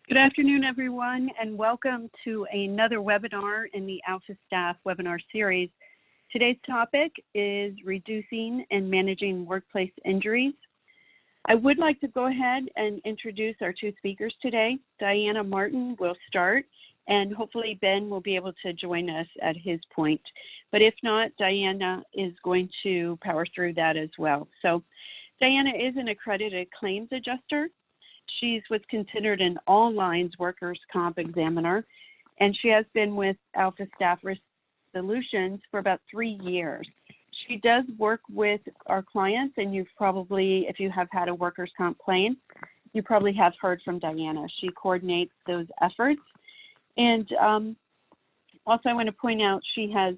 Good afternoon, everyone, and welcome to another webinar in the AlphaStaff webinar series. Today's topic is reducing and managing workplace injuries. I would like to go ahead and introduce our two speakers today. Diana Martin will start, and hopefully Ben will be able to join us at his point. But if not, Diana is going to power through that as well. So Diana is an accredited claims adjuster. She's what's considered an all lines workers' comp examiner, and she has been with AlphaStaff Risk Solutions for about 3 years. She does work with our clients, and you've probably, if you have had a workers' comp claim, you probably have heard from Diana. She coordinates those efforts. And also I want to point out she has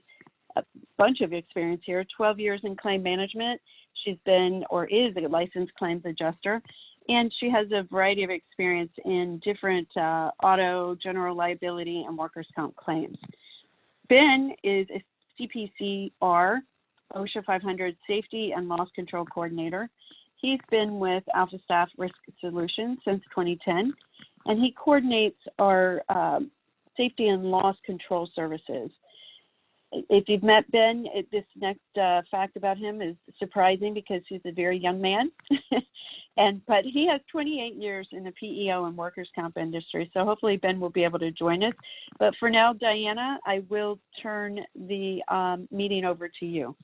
a bunch of experience here, 12 years in claim management. She's been or is a licensed claims adjuster. And she has a variety of experience in different auto, general liability, and workers' comp claims. Ben is a CPCR, OSHA 500 Safety and Loss Control Coordinator. He's been with AlphaStaff Risk Solutions since 2010, and he coordinates our safety and loss control services. If you've met Ben, this next fact about him is surprising because he's a very young man, but he has 28 years in the PEO and workers' comp industry, so hopefully Ben will be able to join us. But for now, Diana, I will turn the meeting over to you.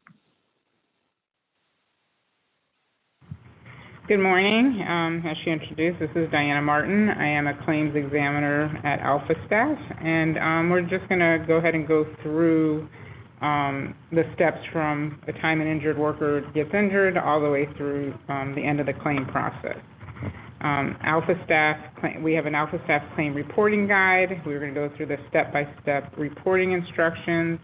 Good morning. As she introduced, this is Diana Martin. I am a claims examiner at AlphaStaff, and we're just going to go ahead and go through the steps from the time an injured worker gets injured all the way through the end of the claim process. We have an AlphaStaff claim reporting guide. We're going to go through the step-by-step reporting instructions,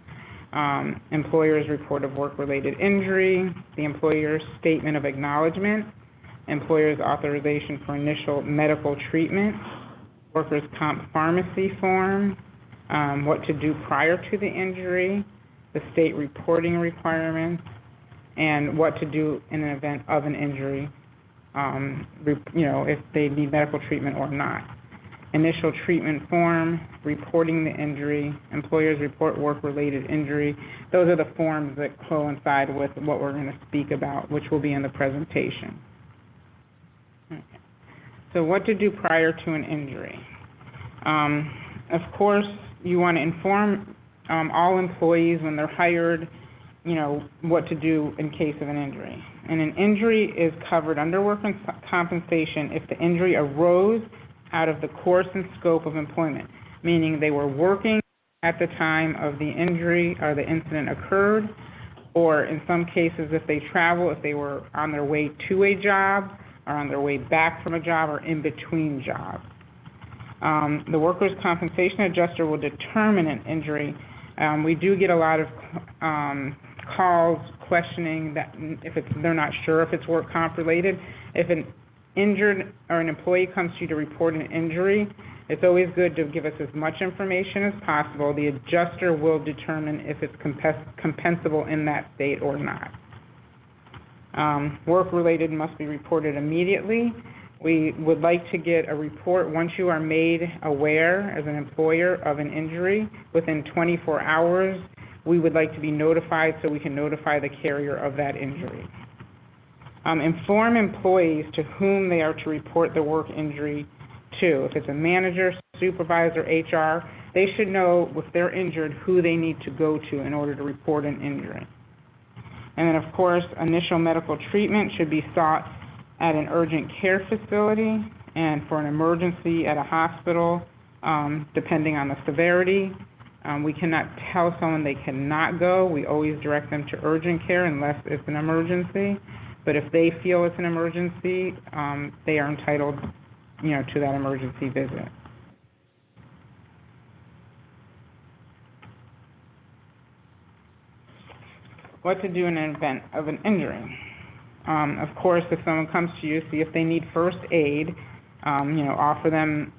employer's report of work-related injury, the employer's statement of acknowledgement, employer's authorization for initial medical treatment, workers' comp pharmacy form, what to do prior to the injury, the state reporting requirements, and what to do in an event of an injury, if they need medical treatment or not. Initial treatment form, reporting the injury, employer's report work-related injury. Those are the forms that coincide with what we're going to speak about, which will be in the presentation. Okay. So what to do prior to an injury? Of course, you want to inform all employees when they're hired, what to do in case of an injury. And an injury is covered under workers' compensation if the injury arose out of the course and scope of employment, meaning they were working at the time of the injury or the incident occurred, or in some cases if they travel, if they were on their way to a job, or on their way back from a job, or in between jobs. The workers' compensation adjuster will determine an injury. We do get a lot of calls questioning that they're not sure if it's work comp related. If an injured or an employee comes to you to report an injury, it's always good to give us as much information as possible. The adjuster will determine if it's compensable in that state or not. Work-related must be reported immediately. We would like to get a report once you are made aware as an employer of an injury. Within 24 hours, we would like to be notified so we can notify the carrier of that injury. Inform employees to whom they are to report the work injury to. If it's a manager, supervisor, HR, they should know if they're injured who they need to go to in order to report an injury. And then, of course, initial medical treatment should be sought at an urgent care facility and for an emergency at a hospital, depending on the severity. We cannot tell someone they cannot go. We always direct them to urgent care unless it's an emergency. But if they feel it's an emergency, they are entitled, to that emergency visit. What to do in an event of an injury. Of course, if someone comes to you, see if they need first aid, offer them,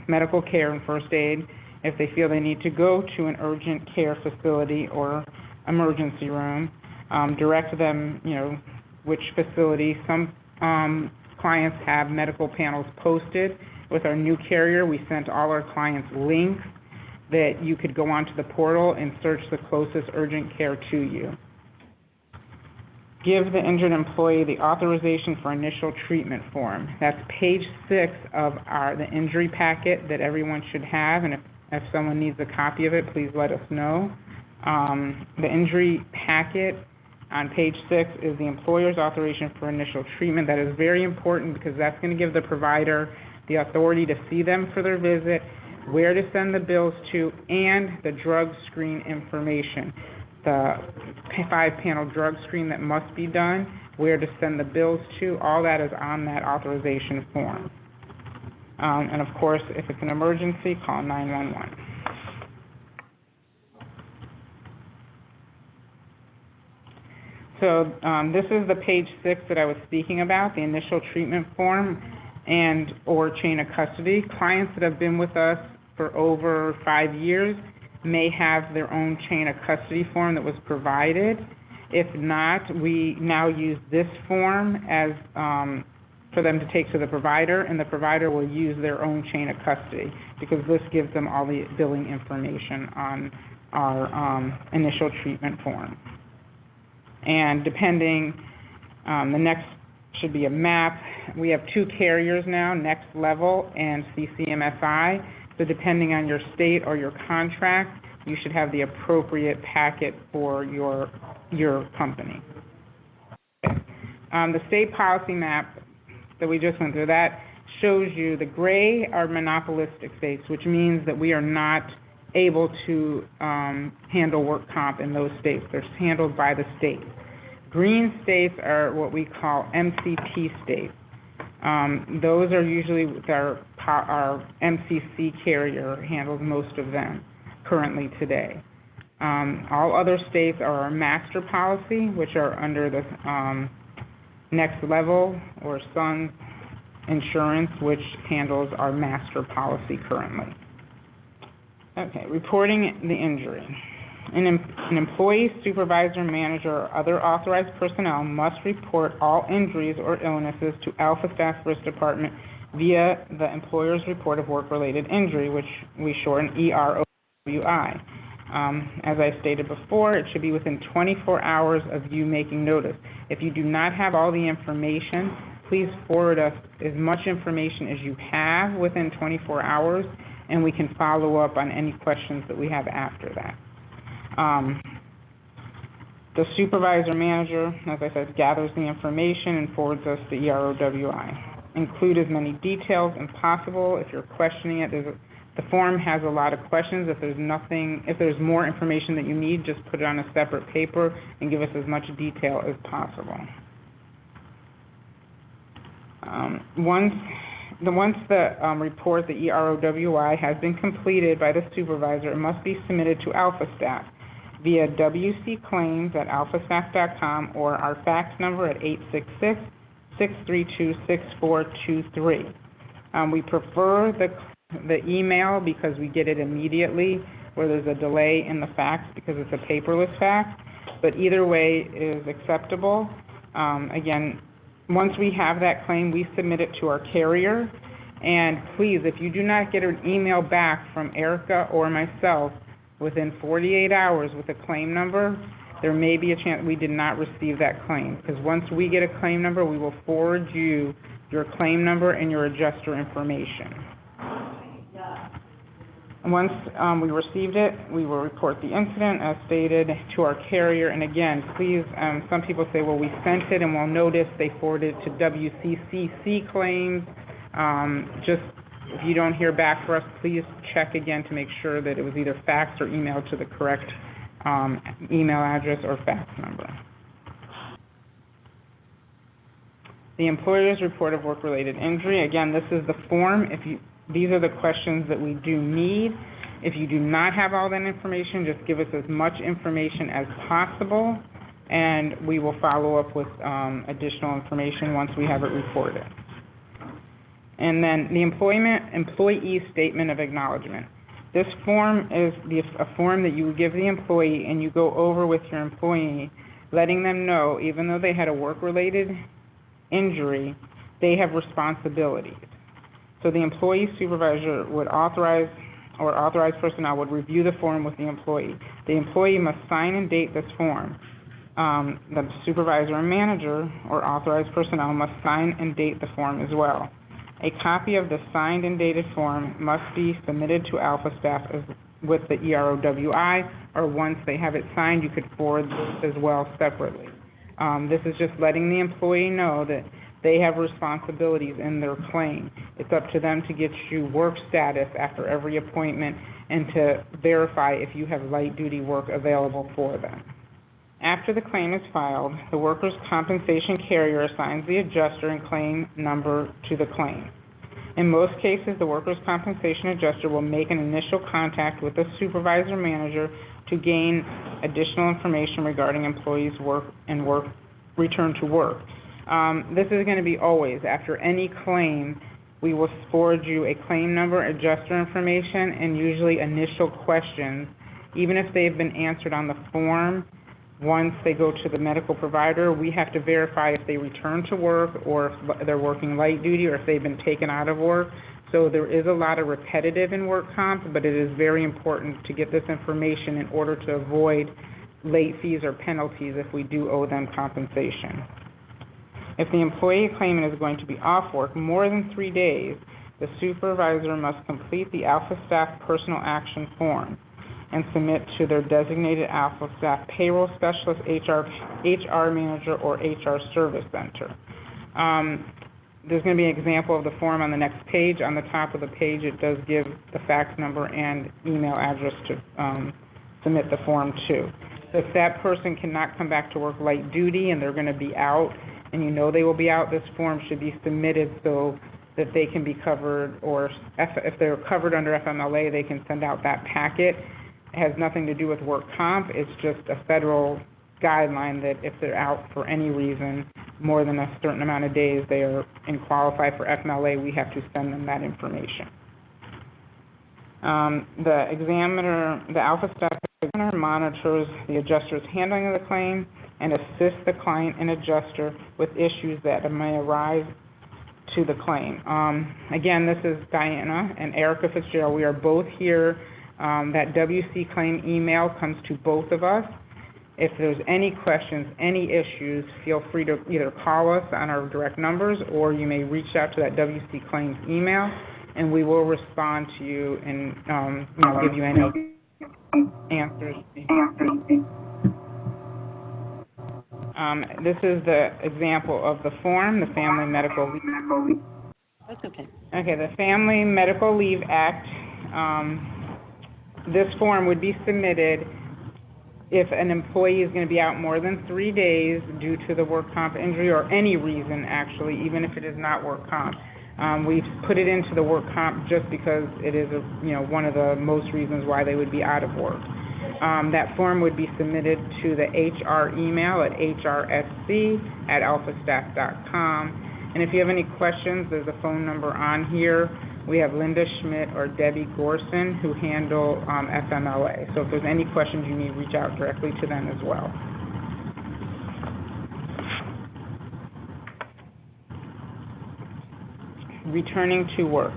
medical care and first aid. If they feel they need to go to an urgent care facility or emergency room, direct them, which facility. Some clients have medical panels posted With our new carrier, we sent all our clients links that you could go onto the portal and search the closest urgent care to you. Give the injured employee the authorization for initial treatment form. That's page 6 of the injury packet that everyone should have, and if someone needs a copy of it, please let us know. The injury packet on page 6 is the employer's authorization for initial treatment. That is very important because that's going to give the provider the authority to see them for their visit, where to send the bills to, and the drug screen information. The 5-panel drug screen that must be done, where to send the bills to, all that is on that authorization form. And of course, if it's an emergency, call 911. So this is the page 6 that I was speaking about, the initial treatment form and or chain of custody. Clients that have been with us for over 5 years may have their own chain of custody form that was provided. If not, we now use this form as for them to take to the provider, and the provider will use their own chain of custody because this gives them all the billing information on our initial treatment form. And depending, the next should be a MAP. We have 2 carriers now, Next Level and CCMSI. So depending on your state or your contract, you should have the appropriate packet for your company. The state policy map that we just went through, that shows you the gray are monopolistic states, which means that we are not able to handle work comp in those states. They're handled by the state. Green states are what we call MCT states. Those are usually our MCC carrier handles most of them currently today. All other states are our master policy, which are under the Next Level or Sun Insurance, which handles our master policy currently. Okay, reporting the injury. An employee, supervisor, manager, or other authorized personnel must report all injuries or illnesses to AlphaStaff Risk Department via the employer's report of work-related injury, which we shorten EROWI. As I stated before, it should be within 24 hours of you making notice. If you do not have all the information, please forward us as much information as you have within 24 hours, and we can follow up on any questions that we have after that. The supervisor manager, as I said, gathers the information and forwards us the EROWI. Include as many details as possible. If you're questioning it, the form has a lot of questions. If there's more information that you need, just put it on a separate paper and give us as much detail as possible. Once the report, the EROWI, has been completed by the supervisor, it must be submitted to AlphaStaff via wcclaims@alphastaff.com or our fax number at 866-632-6423. We prefer the email because we get it immediately, where there's a delay in the fax because it's a paperless fax, but either way is acceptable. Again, once we have that claim, we submit it to our carrier, and please, if you do not get an email back from Erica or myself within 48 hours with a claim number, there may be a chance we did not receive that claim, because once we get a claim number, we will forward you your claim number and your adjuster information. Once we received it, we will report the incident as stated to our carrier. And again, please, some people say, well, we sent it and we'll notice they forwarded it to WCCC claims. Just if you don't hear back for us, please check again to make sure that it was either faxed or emailed to the correct email address or fax number. The employer's report of work-related injury. Again, this is the form. These are the questions that we do need. If you do not have all that information, just give us as much information as possible, and we will follow up with additional information once we have it reported. And then the employee statement of acknowledgement. This form is a form that you would give the employee, and you go over with your employee, letting them know, even though they had a work-related injury, they have responsibilities. So the employee supervisor would authorize or authorized personnel would review the form with the employee. The employee must sign and date this form. The supervisor and manager or authorized personnel must sign and date the form as well. A copy of the signed and dated form must be submitted to AlphaStaff with the EROWI, or once they have it signed, you could forward this as well separately. This is just letting the employee know that they have responsibilities in their claim. It's up to them to get you work status after every appointment and to verify if you have light duty work available for them. After the claim is filed, the workers' compensation carrier assigns the adjuster and claim number to the claim. In most cases, the workers' compensation adjuster will make an initial contact with the supervisor manager to gain additional information regarding employees' work and return to work. This is going to be always. After any claim, we will forward you a claim number, adjuster information, and usually initial questions. Even if they've been answered on the form, once they go to the medical provider, we have to verify if they return to work or if they're working light duty or if they've been taken out of work. So there is a lot of repetitive in work comp, but it is very important to get this information in order to avoid late fees or penalties if we do owe them compensation. If the employee claimant is going to be off work more than 3 days, the supervisor must complete the AlphaStaff personal action form and submit to their designated AlphaStaff payroll specialist, HR manager, or HR service center. There's going to be an example of the form on the next page. On the top of the page, it does give the fax number and email address to submit the form to. So if that person cannot come back to work light duty and they're going to be out, and you know they will be out, this form should be submitted so that they can be covered, or if they're covered under FMLA, they can send out that packet. It has nothing to do with work comp. It's just a federal guideline that if they're out for any reason more than a certain amount of days, they are and qualify for FMLA, we have to send them that information. The AlphaStaff examiner monitors the adjuster's handling of the claim and assists the client and adjuster with issues that may arise to the claim. Again, this is Diana and Erica Fitzgerald. We are both here. That WC claim email comes to both of us. If there's any questions, any issues, feel free to either call us on our direct numbers or you may reach out to that WC claims email and we will respond to you and give you any answers. This is the example of the form, the Family Medical Leave. That's okay. Okay, the Family Medical Leave Act. This form would be submitted if an employee is going to be out more than 3 days due to the work comp injury or any reason, actually, even if it is not work comp. We've put it into the work comp just because it is one of the most reasons why they would be out of work. That form would be submitted to the HR email at hrsc@alphastaff.com. And if you have any questions, there's a phone number on here. We have Linda Schmidt or Debbie Gorson who handle FMLA. So if there's any questions, you need to reach out directly to them as well. Returning to work.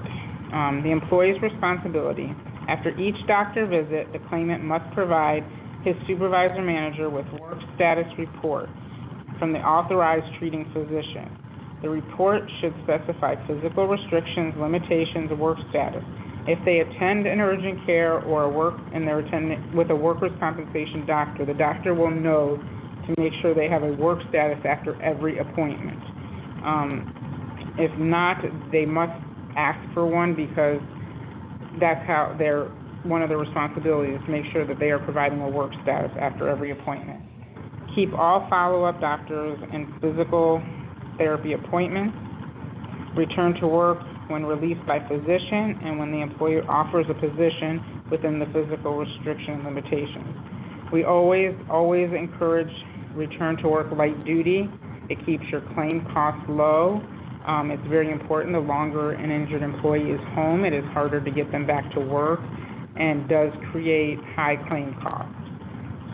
The employee's responsibility. After each doctor visit, the claimant must provide his supervisor manager with work status report from the authorized treating physician. The report should specify physical restrictions, limitations, and work status. If they attend an urgent care or they're attending with a workers' compensation doctor, the doctor will know to make sure they have a work status after every appointment. If not, they must ask for one because that's how one of their responsibilities is to make sure that they are providing a work status after every appointment. Keep all follow-up doctors and physical therapy appointments. Return to work when released by physician and when the employer offers a position within the physical restriction and limitations. We always encourage return to work light duty. It keeps your claim costs low. It's very important. The longer an injured employee is home, it is harder to get them back to work and does create high claim costs.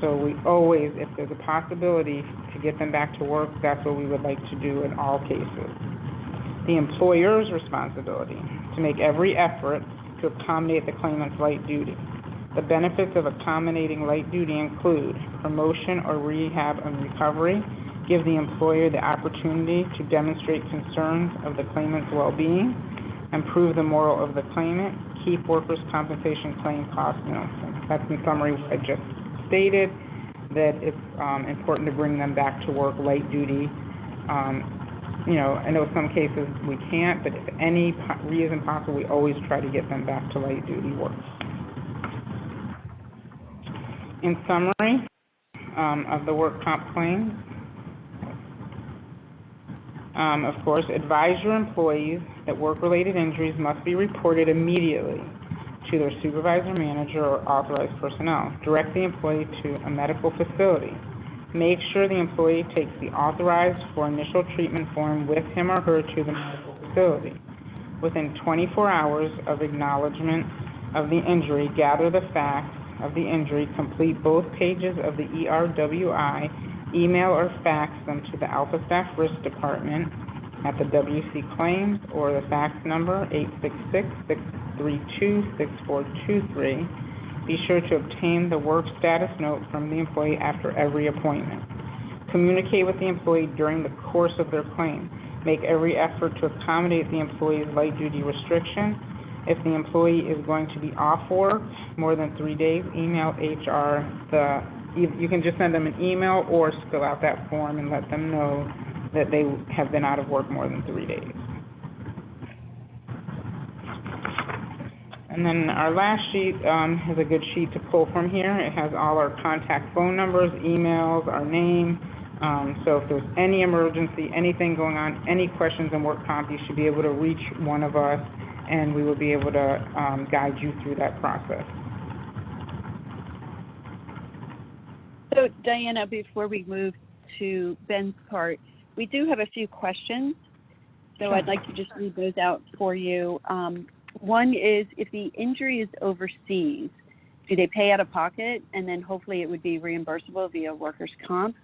So we always, if there's a possibility to get them back to work, that's what we would like to do in all cases. The employer's responsibility to to make every effort to accommodate the claimant's light duty. The benefits of accommodating light duty include promotion or rehab and recovery, give the employer the opportunity to demonstrate concerns of the claimant's well-being, improve the moral of the claimant, keep workers' compensation claim costs minimal. That's in summary what I just stated, that it's important to bring them back to work light duty. I know some cases we can't, but if any reason possible, we always try to get them back to light duty work. In summary of the work comp claims, of course, advise your employees that work-related injuries must be reported immediately to their supervisor, manager, or authorized personnel. Direct the employee to a medical facility. Make sure the employee takes the authorized for initial treatment form with him or her to the medical facility. Within 24 hours of acknowledgement of the injury, gather the facts of the injury, complete both pages of the ERWI, email or fax them to the AlphaStaff Risk Department at the WC Claims or the fax number 866-632-6423. Be sure to obtain the work status note from the employee after every appointment. Communicate with the employee during the course of their claim. Make every effort to accommodate the employee's light duty restriction. If the employee is going to be off work more than 3 days, email HR. You can just send them an email or fill out that form and let them know that they have been out of work more than 3 days. And then our last sheet is a good sheet to pull from here. It has all our contact phone numbers, emails, our name. So if there's any emergency, anything going on, any questions in work comp, you should be able to reach one of us, and we will be able to guide you through that process. So, Diana, before we move to Ben's part, we do have a few questions, so Sure. I'd like to just read those out for you. One is, if the injury is overseas, do they pay out of pocket, and then hopefully it would be reimbursable via workers' comp?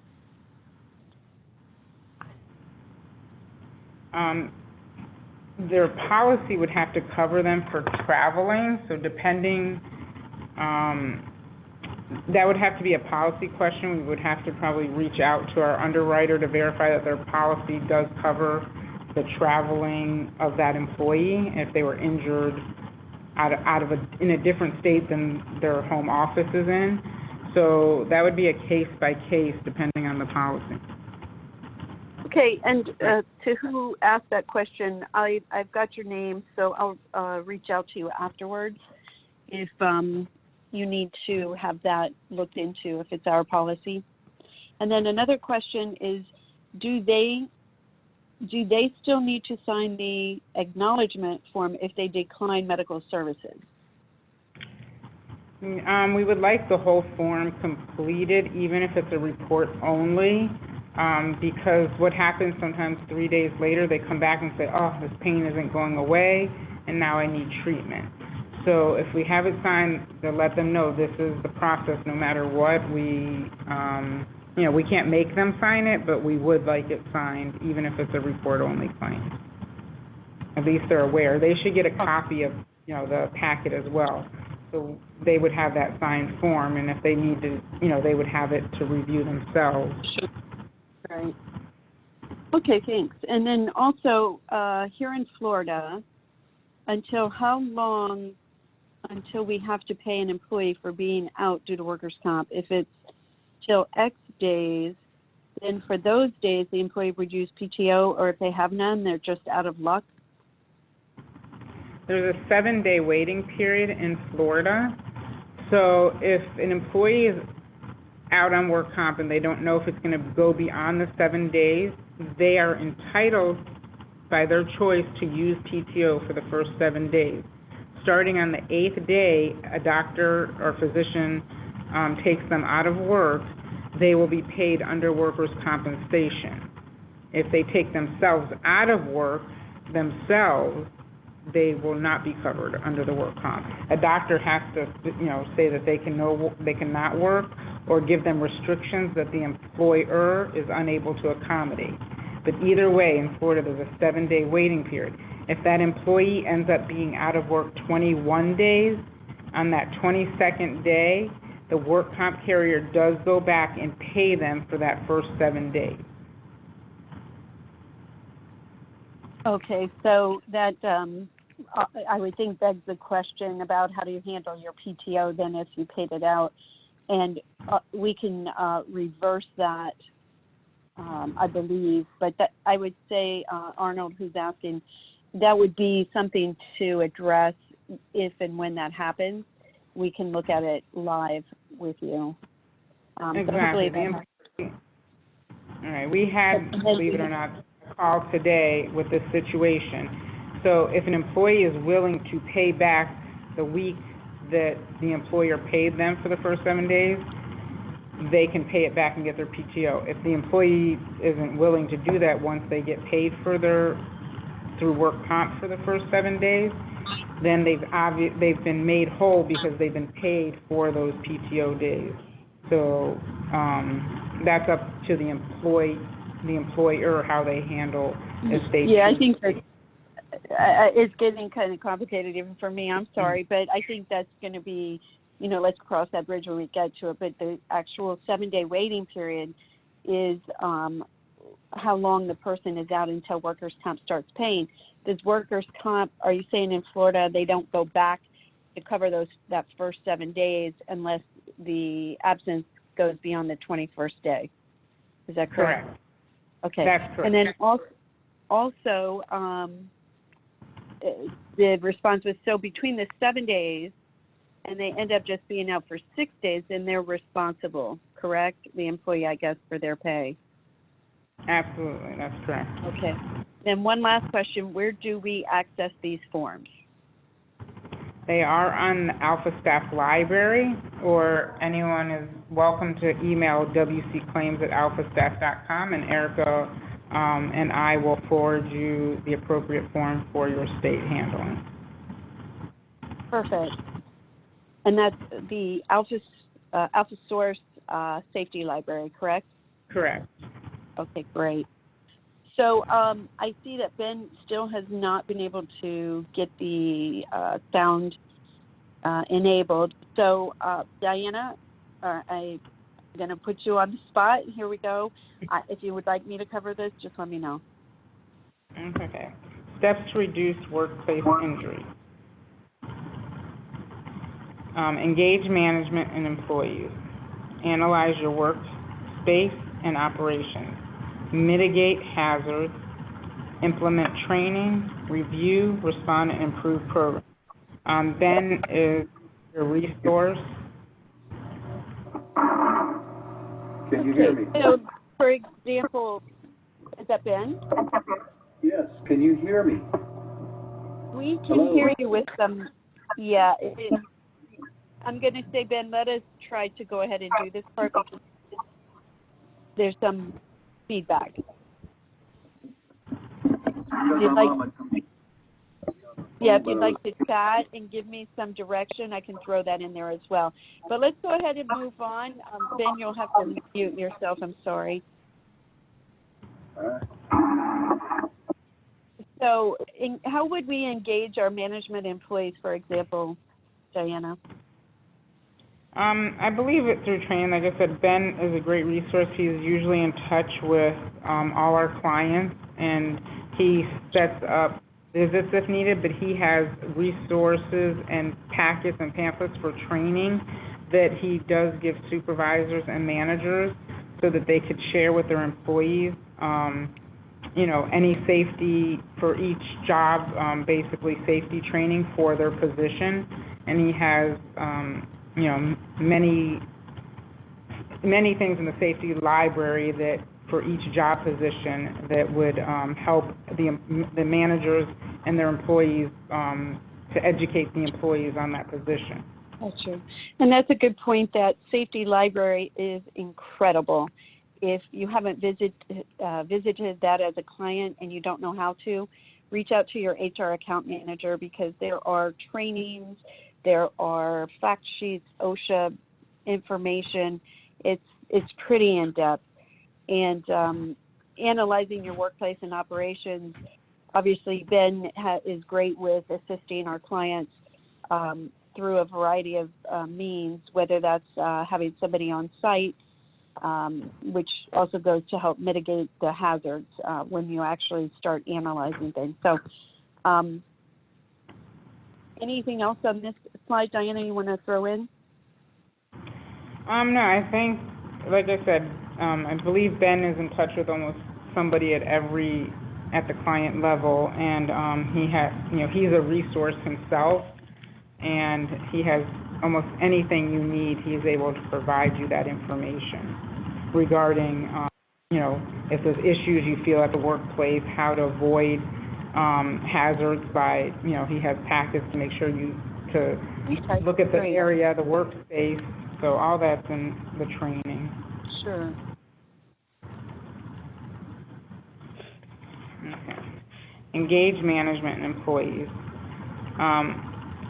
Their policy would have to cover them for traveling, so depending, that would have to be a policy question. We would have to probably reach out to our underwriter to verify that their policy does cover the traveling of that employee if they were injured in a different state than their home office is in. So that would be a case by case depending on the policy. Okay, and to who asked that question, I've got your name, so I'll reach out to you afterwards if you need to have that looked into, if it's our policy. And then another question is, do they still need to sign the acknowledgement form if they decline medical services? We would like the whole form completed, even if it's a report only. Because what happens sometimes 3 days later, they come back and say, oh, this pain isn't going away, and now I need treatment. So if we have it signed, to let them know this is the process no matter what. We can't make them sign it, but we would like it signed, even if it's a report-only claim. At least they're aware. They should get a copy of, the packet as well. So they would have that signed form, and if they need to, they would have it to review themselves. Sure. Right. Okay, thanks. And then also, here in Florida, until how long until we have to pay an employee for being out due to workers' comp? If it's till X days, then for those days, the employee would use PTO, or if they have none, they're just out of luck? There's a 7-day waiting period in Florida. So if an employee is out on work comp and they don't know if it's going to go beyond the 7 days, they are entitled by their choice to use PTO for the first 7 days. Starting on the 8th day, a doctor or physician takes them out of work, they will be paid under workers' compensation. If they take themselves out of work themselves, they will not be covered under the work comp. A doctor has to, say that they cannot work, or give them restrictions that the employer is unable to accommodate. But either way, in Florida, there's a 7-day waiting period. If that employee ends up being out of work 21 days, on that 22nd day, the work comp carrier does go back and pay them for that first 7 days. Okay, so that I would think begs the question about how do you handle your PTO then if you paid it out, and we can reverse that, I believe. But that, I would say, Arnold, who's asking, that would be something to address if and when that happens. We can look at it live with you. Exactly. All right. We had, believe it or not, a call today with this situation. So if an employee is willing to pay back the week that the employer paid them for the first 7 days, they can pay it back and get their PTO. If the employee isn't willing to do that once they get paid for through work comp for the first 7 days, then they've been made whole because they've been paid for those PTO days. So that's up to the employer how they handle if they. Yeah, I think that it's getting kind of complicated even for me. I'm sorry, but I think that's going to be, let's cross that bridge when we get to it. But the actual 7-day waiting period is how long the person is out until workers' comp starts paying. Does workers' comp, are you saying in Florida they don't go back to cover that first 7 days unless the absence goes beyond the 21st day? Is that correct? Correct. Okay. That's correct. And then also the response was, so between the 7 days and they end up just being out for 6 days, then they're responsible, correct? The employee, I guess, for their pay. Absolutely, that's correct. Okay. Then one last question, where do we access these forms? They are on the AlphaStaff library, or anyone is welcome to email wcclaims@alphastaff.com, and Erica and I will forward you the appropriate form for your state handling. Perfect. And that's the AlphaSource Safety Library, correct? Correct. Okay, great. So I see that Ben still has not been able to get the sound enabled. So Diana, I'm going to put you on the spot. Here we go. If you would like me to cover this, just let me know. Okay. Steps to reduce workplace injury. Engage management and employees. Analyze your workspace and operations. Mitigate hazards. Implement training. Review, respond, and improve programs. Ben is your resource. Can you hear me? So, for example, is that Ben? Yes. Can you hear me? We can hear you with some, yeah. I'm going to say, Ben, let us try to go ahead and do this part because there's some feedback. If you'd like to chat and give me some direction, I can throw that in there as well. But let's go ahead and move on. Ben, you'll have to mute yourself. I'm sorry. So how would we engage our management employees, for example, Diana? I believe it through training. Like I said, Ben is a great resource. He's usually in touch with all our clients, and he sets up visits if needed, but he has resources and packets and pamphlets for training that he does give supervisors and managers so that they could share with their employees, any safety for each job, basically safety training for their position. And he has, many things in the safety library that for each job position that would help the managers and their employees to educate the employees on that position. That's true. And that's a good point. That safety library is incredible. If you haven't visited that as a client and you don't know how to, reach out to your HR account manager because there are trainings, there are fact sheets, OSHA information. It's pretty in-depth. And analyzing your workplace and operations, obviously, Ben is great with assisting our clients through a variety of means, whether that's having somebody on site, which also goes to help mitigate the hazards when you actually start analyzing things. So anything else on this slide, Diana, you want to throw in? No, I think, like I said, I believe Ben is in touch with almost somebody at the client level, and he's a resource himself, and he has almost anything you need. He's able to provide you that information regarding, if there's issues you feel at the workplace, how to avoid hazards by, he has packets to make sure to look at the area, the workspace. So all that's in the training. Sure. Okay. Engage management and employees.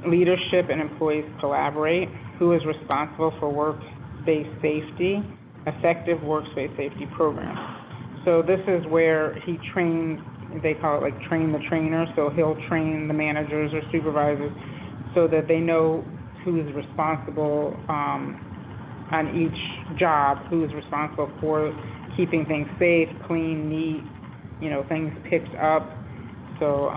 Leadership and employees collaborate. Who is responsible for workspace safety? Effective workspace safety programs. So this is where he trains, they call it like train the trainer. So he'll train the managers or supervisors so that they know who's responsible on each job, who's responsible for keeping things safe, clean, neat, things picked up. So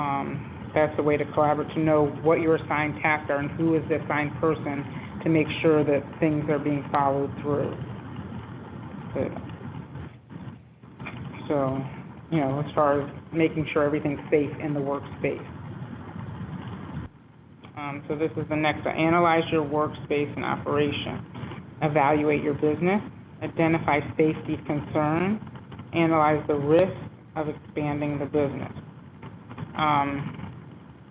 that's the way to collaborate, to know what your assigned tasks are and who is the assigned person to make sure that things are being followed through. So, as far as making sure everything's safe in the workspace. So this is the next. Analyze your workspace and operation. Evaluate your business. Identify safety concerns. Analyze the risk of expanding the business.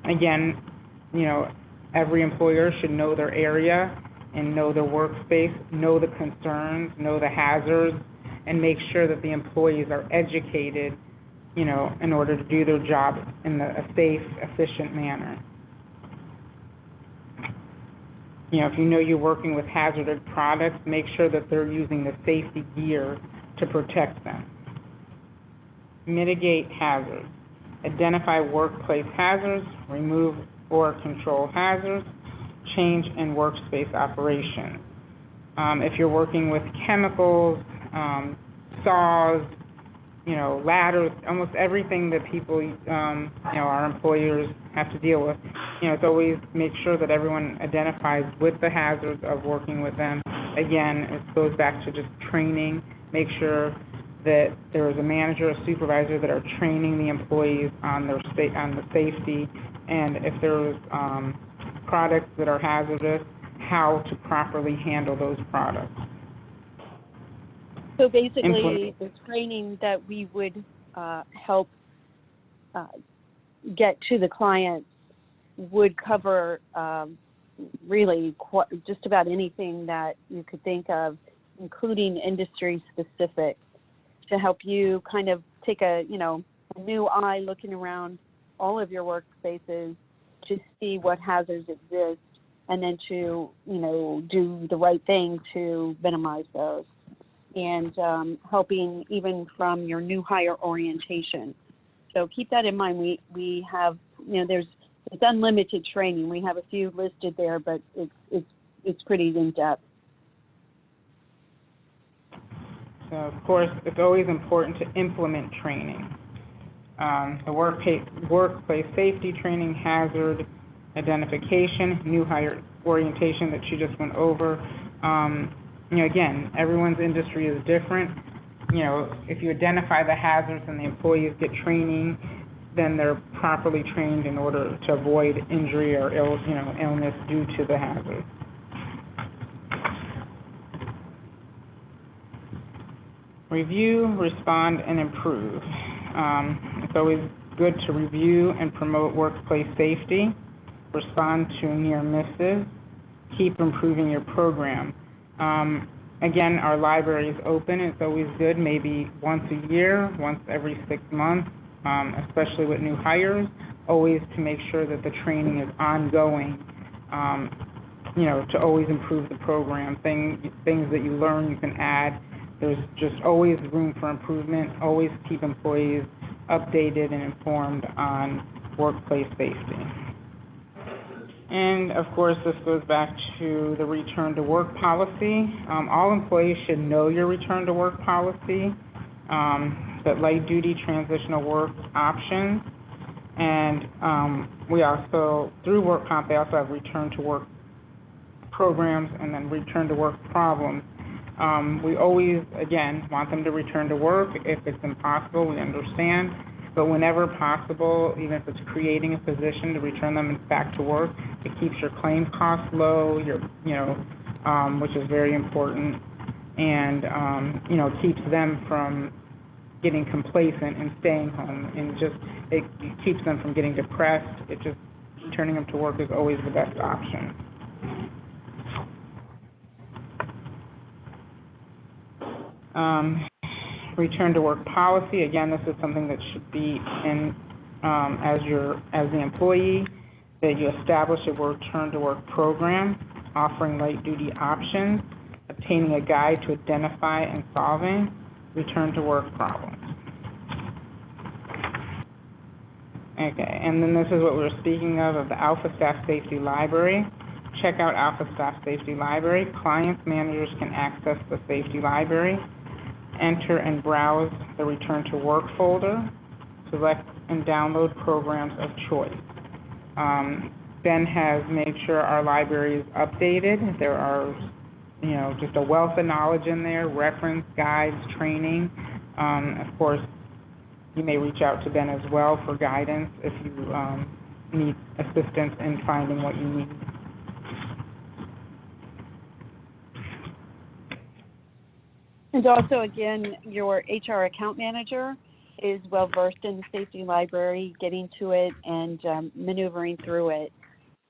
Again, every employer should know their area and know their workspace, know the concerns, know the hazards, and make sure that the employees are educated, in order to do their job in a safe, efficient manner. If you're working with hazardous products, make sure that they're using the safety gear to protect them. Mitigate hazards. Identify workplace hazards, remove or control hazards, change in workspace operations. If you're working with chemicals, saws, ladders, almost everything that people, our employers have to deal with, it's always make sure that everyone identifies with the hazards of working with them. Again, it goes back to just training. Make sure that there is a manager, a supervisor that are training the employees on the safety, and if there's products that are hazardous, how to properly handle those products. So basically, the training that we would help get to the clients would cover really just about anything that you could think of, including industry specific, to help you kind of take a new eye looking around all of your workspaces to see what hazards exist, and then to do the right thing to minimize those, and helping even from your new hire orientation. So keep that in mind. We have it's unlimited training. We have a few listed there, but it's pretty in depth. So, of course, it's always important to implement training. The workplace safety training, hazard identification, new hire orientation that she just went over. Again, everyone's industry is different. If you identify the hazards and the employees get training, then they're properly trained in order to avoid injury or illness due to the hazard. Review, respond, and improve. It's always good to review and promote workplace safety, respond to near misses, keep improving your program. Again, our library is open. It's always good, maybe once a year, once every 6 months, especially with new hires, always to make sure that the training is ongoing, to always improve the program. Things that you learn, you can add. There's just always room for improvement. Always keep employees updated and informed on workplace safety. And of course, this goes back to the return to work policy. All employees should know your return to work policy, that light duty transitional work options. And we also, through work comp, they also have return to work programs and then return to work problems. We always, again, want them to return to work. If it's impossible, we understand. But whenever possible, even if it's creating a position to return them back to work, it keeps your claim costs low, which is very important, and keeps them from getting complacent and staying home, and it keeps them from getting depressed. Returning them to work is always the best option. Return to work policy, again, this is something that should be in as the employee, that you establish a return to work program offering light duty options, obtaining a guide to identify and solving return to work problems. Okay, and then this is what we were speaking of the AlphaStaff Safety Library. Check out AlphaStaff Safety Library. Clients, managers can access the Safety Library, enter and browse the Return to Work folder, select and download programs of choice. Ben has made sure our library is updated. There are, just a wealth of knowledge in there, reference, guides, training. Of course, you may reach out to Ben as well for guidance if you need assistance in finding what you need. And also, again, your HR account manager is well-versed in the safety library, getting to it and maneuvering through it.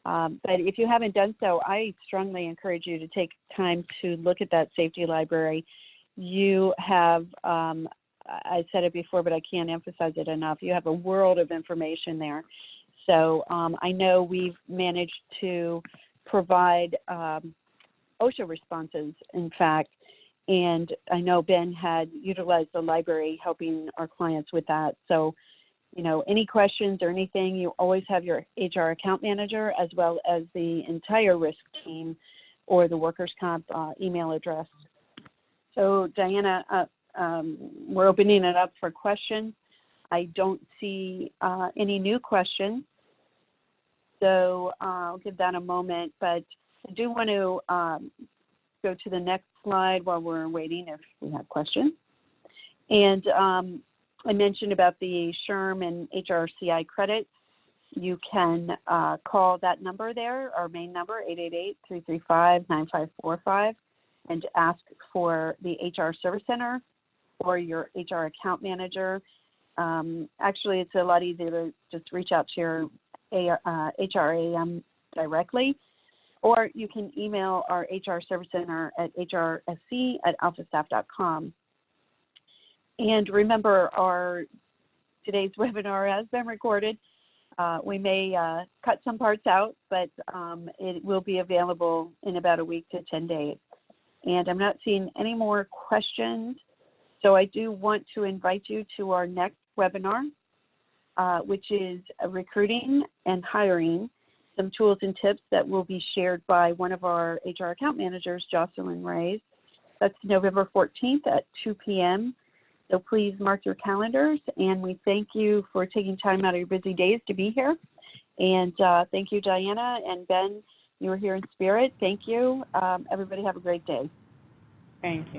But if you haven't done so, I strongly encourage you to take time to look at that safety library. You have, I said it before, but I can't emphasize it enough, you have a world of information there. So I know we've managed to provide OSHA responses, in fact, and I know Ben had utilized the library helping our clients with that. So, any questions or anything, you always have your HR account manager as well as the entire risk team or the workers' comp email address. So, Diana, we're opening it up for questions. I don't see any new questions, so I'll give that a moment. But I do want to go to the next slide while we're waiting if we have questions. And I mentioned about the SHRM and HRCI credits. You can call that number there, our main number, 888-335-9545, and ask for the HR Service Center or your HR account manager. Actually, it's a lot easier to just reach out to your HRAM directly, or you can email our HR Service Center at hrsc@alphastaff.com. And remember, today's webinar has been recorded. We may cut some parts out, but it will be available in about a week to 10 days. And I'm not seeing any more questions, so I do want to invite you to our next webinar, which is recruiting and hiring, some tools and tips that will be shared by one of our HR account managers, Jocelyn Reyes. That's November 14th at 2 p.m. So please mark your calendars, and we thank you for taking time out of your busy days to be here. And thank you, Diana and Ben. You were here in spirit. Thank you. Everybody have a great day. Thank you.